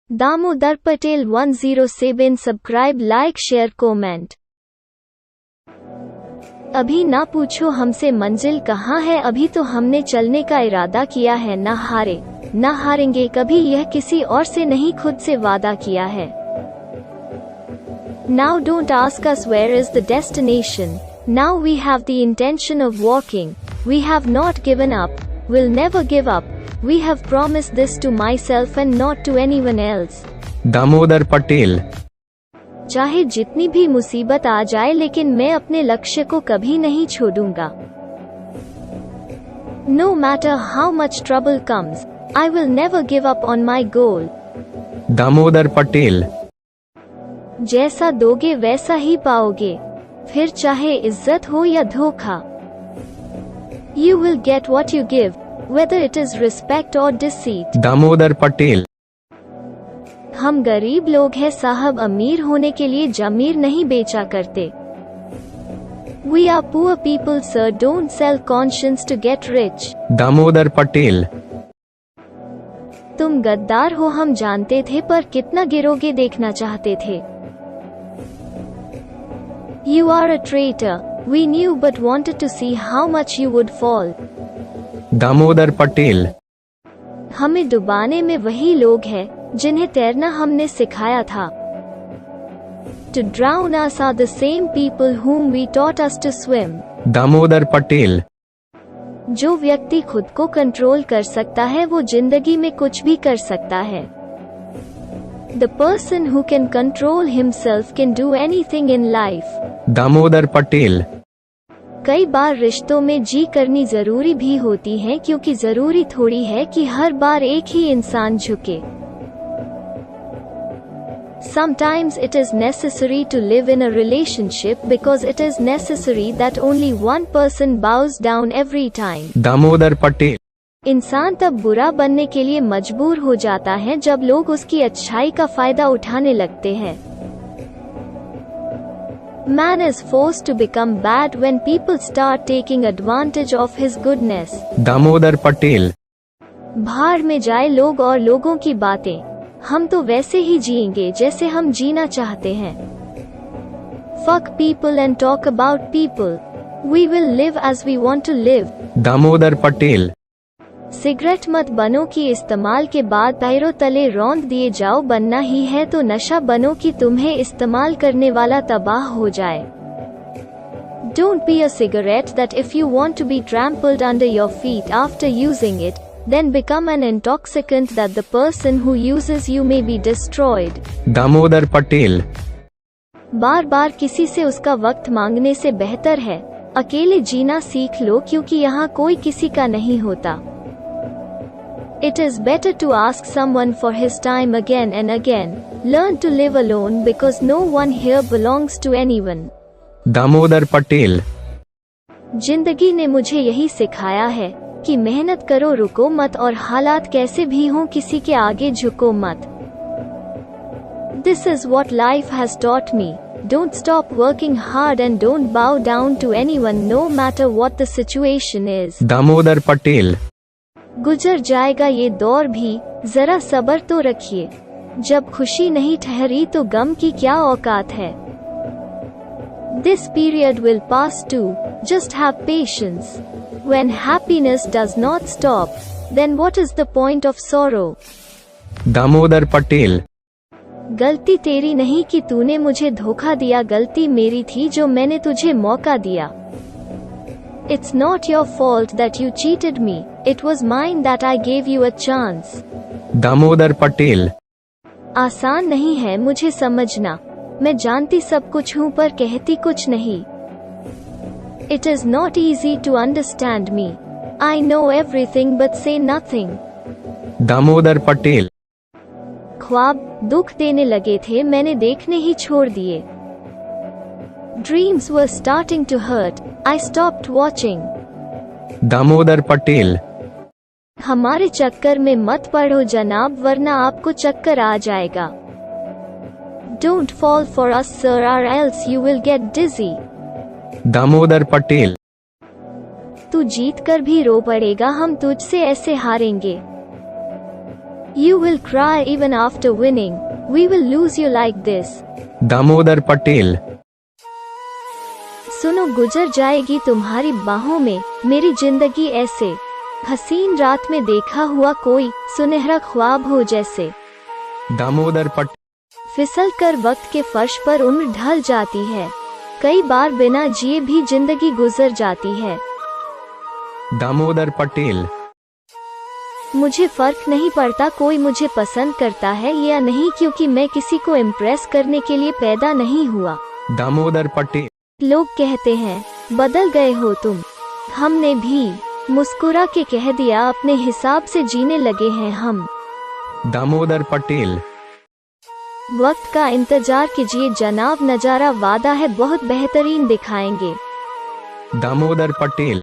Damodar Patel 107 subscribe like share comment. अभी ना पूछो हमसे मंजिल कहाँ है, अभी तो हमने चलने का इरादा किया है, ना हारे ना हारेंगे कभी, यह किसी और से नहीं खुद से वादा किया है। Now don't ask us where is the destination. Now we have the intention of walking. We have not given up. We'll never give up. We have promised this to myself and not to anyone else. Damodar Patel. चाहे जितनी भी मुसीबत आ जाए, लेकिन मैं अपने लक्ष्य को कभी नहीं छोड़ूंगा। No matter how much trouble comes, I will never give up on my goal. Damodar Patel. जैसा दोगे वैसा ही पाओगे, फिर चाहे इज्जत हो या धोखा। You will get what you give, whether it is respect or deceit. Damodar Patel. हम गरीब लोग हैं साहब, अमीर होने के लिए जमीर नहीं बेचा करते। We are poor people sir, don't sell conscience to get rich. Damodar Patel. तुम गद्दार हो हम जानते थे, पर कितना गिरोगे देखना चाहते थे। You are a traitor, we knew but wanted to see how much you would fall. Damodar Patel. हमें डुबाने में वही लोग हैं जिन्हें तैरना हमने सिखाया था। To drown us are the same people whom we taught us to swim. Damodar Patel. जो व्यक्ति खुद को कंट्रोल कर सकता है वो जिंदगी में कुछ भी कर सकता है। The person who can control himself can do anything in life. Damodar Patel. कई बार रिश्तों में जी करनी जरूरी भी होती है, क्योंकि जरूरी थोड़ी है कि हर बार एक ही इंसान झुके। Sometimes it is necessary to live in a relationship because it is necessary that only one person bows down every time. Damodar Patel. इंसान तब बुरा बनने के लिए मजबूर हो जाता है जब लोग उसकी अच्छाई का फायदा उठाने लगते हैं। Man is forced to become bad when people start taking advantage of his goodness. Damodar Patel. भाड़ में जाए लोग और लोगों की बातें, हम तो वैसे ही जिएंगे जैसे हम जीना चाहते हैं। Fuck people and talk about people. We will live as we want to live. Damodar Patel. Cigarette मत बनो कि इस्तेमाल के बाद पैरों तले रौंद दिए जाओ, बनना ही है तो नशा बनो कि तुम्हें इस्तेमाल करने वाला तबाह हो जाए। Don't be a cigarette that if you want to be trampled under your feet after using it, then become an intoxicant that the person who uses you may be destroyed. Damodar Patel. बार बार किसी से उसका वक्त मांगने से बेहतर है अकेले जीना सीख लो, क्योंकि यहाँ कोई किसी का नहीं होता। It is better to ask someone for his time again and again. Learn to live alone because no one here belongs to anyone. Damodar Patel. जिंदगी ने मुझे यही सिखाया है कि मेहनत करो, रुको मत, और हालात कैसे भी हों किसी के आगे झुको मत। This is what life has taught me. Don't stop working hard and don't bow down to anyone no matter what the situation is. Damodar Patel. गुजर जाएगा ये दौर भी, जरा सब्र तो रखिए। जब खुशी नहीं ठहरी तो गम की क्या औकात है। This period will pass too, just have patience. When happiness does not stop, then what is the point of sorrow? Damodar Patel. गलती तेरी नहीं कि तूने मुझे धोखा दिया, गलती मेरी थी जो मैंने तुझे मौका दिया। It's not your fault that you cheated me. It was mine that I gave you a chance. Damodar Patel. आसान नहीं है मुझे समझना, मैं जानती सब कुछ हूँ पर कहती कुछ नहीं। It is not easy to understand me. I know everything but say nothing. Damodar Patel. ख्वाब दुख देने लगे थे, मैंने देखने ही छोड़ दिए। Dreams were starting to hurt. I stopped watching. Damodar Patel. हमारे चक्कर में मत पड़ो जनाब, वरना आपको चक्कर आ जाएगा। Don't fall for us sir, or else you will get dizzy. Damodar Patel. तू जीत कर भी रो पड़ेगा, हम तुझसे ऐसे हारेंगे। You will cry even after winning. We will lose you like this. Damodar Patel, सुनो गुजर जाएगी तुम्हारी बाहों में मेरी जिंदगी ऐसे, हसीन रात में देखा हुआ कोई सुनहरा ख्वाब हो जैसे। दामोदर पटेल, फिसल कर वक्त के फर्श पर उम्र ढल जाती है, कई बार बिना जिए भी जिंदगी गुजर जाती है। दामोदर पटेल, मुझे फर्क नहीं पड़ता कोई मुझे पसंद करता है या नहीं, क्योंकि मैं किसी को इम्प्रेस करने के लिए पैदा नहीं हुआ। दामोदर पटेल, लोग कहते हैं बदल गए हो तुम, हमने भी मुस्कुरा के कह दिया अपने हिसाब से जीने लगे हैं हम। दामोदर पटेल, वक्त का इंतजार कीजिए जनाब, नजारा वादा है बहुत बेहतरीन दिखाएंगे। दामोदर पटेल।